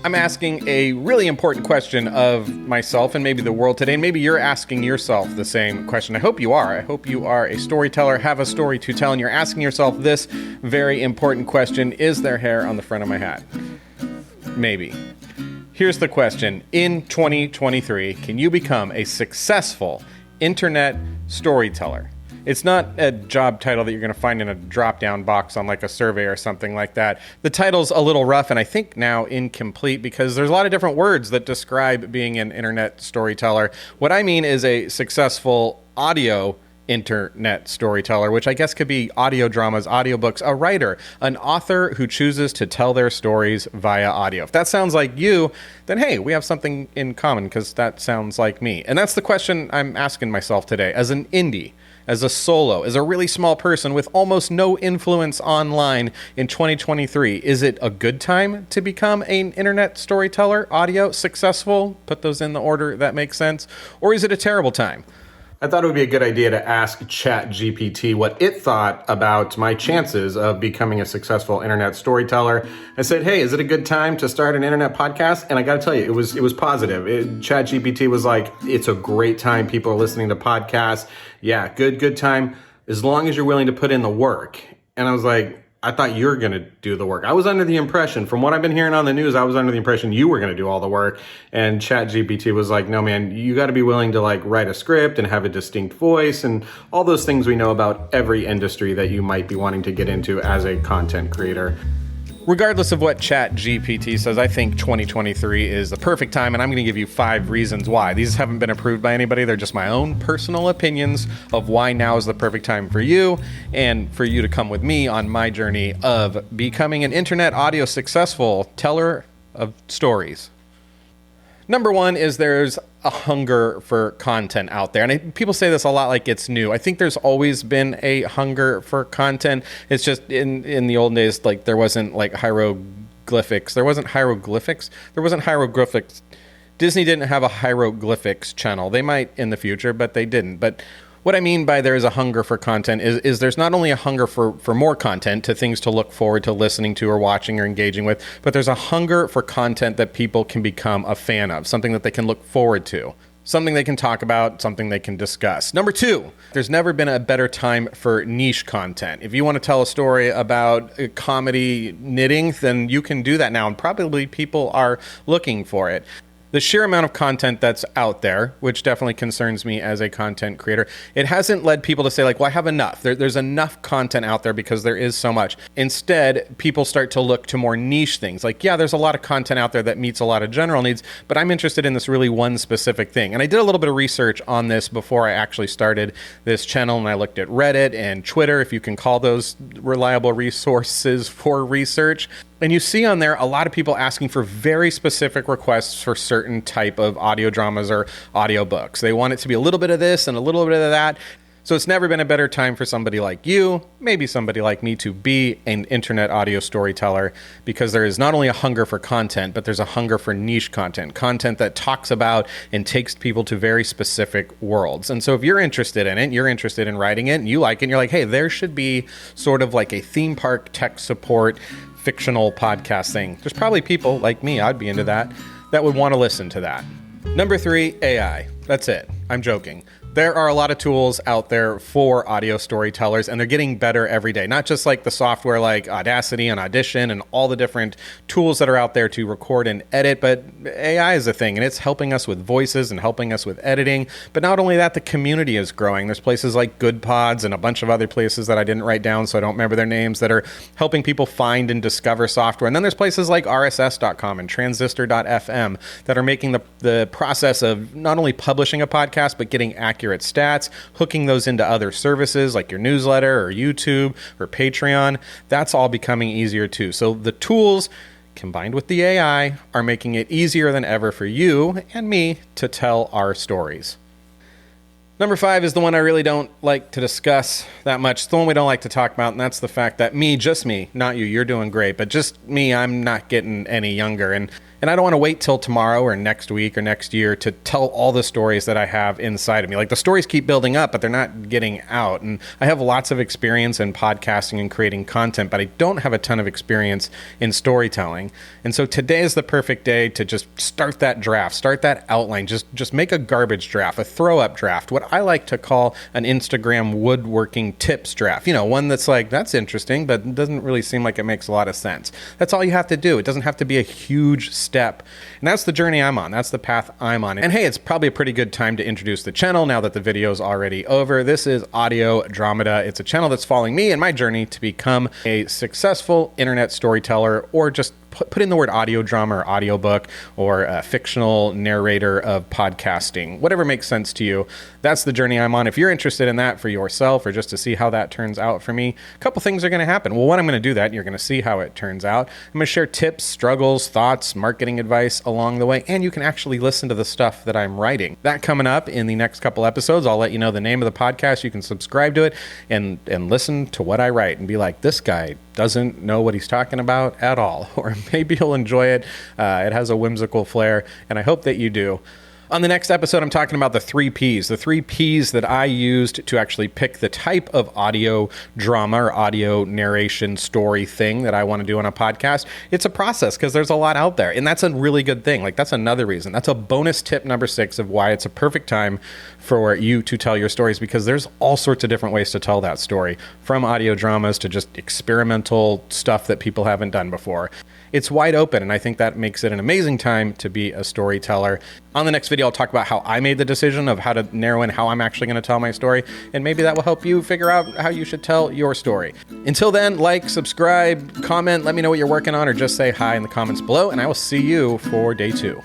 I'm asking a really important question of myself and maybe the world today, and maybe you're asking yourself the same question. I hope you are. I hope you are a storyteller, have a story to tell, and you're asking yourself this very important question: is there hair on the front of my hat? Maybe. Here's the question. In 2023, can you become a successful internet storyteller? It's not a job title that you're going to find in a drop-down box on like a survey or something like that. The title's a little rough and I think now incomplete because there's a lot of different words that describe being an internet storyteller. What I mean is a successful audio internet storyteller, which I guess could be audio dramas, audiobooks, a writer, an author who chooses to tell their stories via audio. If that sounds like you, then hey, we have something in common because that sounds like me. And that's the question I'm asking myself today. As an indie, as a solo, as a really small person with almost no influence online in 2023, is it a good time to become an internet storyteller, audio, successful? Put those in the order that makes sense. Or is it a terrible time? I thought it would be a good idea to ask ChatGPT what it thought about my chances of becoming a successful internet storyteller. I said, hey, is it a good time to start an internet podcast? And I got to tell you, it was positive. ChatGPT was like, it's a great time. People are listening to podcasts. Yeah, good time, as long as you're willing to put in the work. And I was like, I thought you were going to do the work. I was under the impression, from what I've been hearing on the news, I was under the impression you were going to do all the work. And ChatGPT was like, no, man, you got to be willing to like write a script and have a distinct voice and all those things we know about every industry that you might be wanting to get into as a content creator. Regardless of what ChatGPT says, I think 2023 is the perfect time, and I'm going to give you 5 reasons why. These haven't been approved by anybody. They're just my own personal opinions of why now is the perfect time for you and for you to come with me on my journey of becoming an internet audio successful teller of stories. Number 1 is there's a hunger for content out there. And people say this a lot like it's new. I think there's always been a hunger for content. It's just in the old days, like there wasn't like hieroglyphics. There wasn't hieroglyphics. Disney didn't have a hieroglyphics channel. They might in the future, but they didn't. But what I mean by there is a hunger for content is there's not only a hunger for more content, to things to look forward to listening to or watching or engaging with, but there's a hunger for content that people can become a fan of, something that they can look forward to, something they can talk about, something they can discuss. Number 2, there's never been a better time for niche content. If you want to tell a story about comedy knitting, then you can do that now, and probably people are looking for it. The sheer amount of content that's out there, which definitely concerns me as a content creator, it hasn't led people to say like, well, I have enough. There's enough content out there because there is so much. Instead, people start to look to more niche things. Like, yeah, there's a lot of content out there that meets a lot of general needs, but I'm interested in this really one specific thing. And I did a little bit of research on this before I actually started this channel, and I looked at Reddit and Twitter, if you can call those reliable resources for research. And you see on there a lot of people asking for very specific requests for certain type of audio dramas or audiobooks. They want it to be a little bit of this and a little bit of that. So it's never been a better time for somebody like you, maybe somebody like me, to be an internet audio storyteller, because there is not only a hunger for content, but there's a hunger for niche content that talks about and takes people to very specific worlds. And so if you're interested in it, you're interested in writing it, and you like it, and you're like, hey, there should be sort of like a theme park tech support fictional podcast thing. There's probably people like me, I'd be into that would want to listen to that. Number 3, AI. That's it. I'm joking. There are a lot of tools out there for audio storytellers, and they're getting better every day. Not just like the software like Audacity and Audition and all the different tools that are out there to record and edit, but AI is a thing, and it's helping us with voices and helping us with editing. But not only that, the community is growing. There's places like Good Pods and a bunch of other places that I didn't write down, so I don't remember their names, that are helping people find and discover software. And then there's places like RSS.com and Transistor.fm that are making the process of not only publishing a podcast, but getting accurate stats, hooking those into other services like your newsletter or YouTube or Patreon. That's all becoming easier too. So the tools combined with the AI are making it easier than ever for you and me to tell our stories. Number 5 is the one I really don't like to discuss that much. It's the one we don't like to talk about, and that's the fact that me, just me, not you, you're doing great, but just me, I'm not getting any younger. And I don't want to wait till tomorrow or next week or next year to tell all the stories that I have inside of me. Like, the stories keep building up, but they're not getting out. And I have lots of experience in podcasting and creating content, but I don't have a ton of experience in storytelling. And so today is the perfect day to just start that draft, start that outline, just make a garbage draft, a throw-up draft, what I like to call an Instagram woodworking tips draft. You know, one that's like, that's interesting, but doesn't really seem like it makes a lot of sense. That's all you have to do. It doesn't have to be a huge step. And that's the journey I'm on. That's the path I'm on. And hey, it's probably a pretty good time to introduce the channel now that the video is already over. This is Audio Dramata. It's a channel that's following me and my journey to become a successful internet storyteller, or just put in the word audio drama or audiobook, or a fictional narrator of podcasting, whatever makes sense to you. That's the journey I'm on. If you're interested in that for yourself, or just to see how that turns out for me, a couple things are going to happen. Well, one, I'm going to do that, and you're going to see how it turns out. I'm going to share tips, struggles, thoughts, marketing advice along the way, and you can actually listen to the stuff that I'm writing. That coming up in the next couple episodes. I'll let you know the name of the podcast. You can subscribe to it and listen to what I write and be like, this guy doesn't know what he's talking about at all. Or maybe you'll enjoy it. It has a whimsical flair, and I hope that you do. On the next episode, I'm talking about the 3 Ps, the 3 Ps that I used to actually pick the type of audio drama or audio narration story thing that I want to do on a podcast. It's a process because there's a lot out there, and that's a really good thing. Like, that's another reason. That's a bonus tip number 6 of why it's a perfect time for you to tell your stories, because there's all sorts of different ways to tell that story, from audio dramas to just experimental stuff that people haven't done before. It's wide open, and I think that makes it an amazing time to be a storyteller. On the next video, I'll talk about how I made the decision of how to narrow in how I'm actually going to tell my story, and maybe that will help you figure out how you should tell your story. Until then, like, subscribe, comment, let me know what you're working on, or just say hi in the comments below, and I will see you for day 2.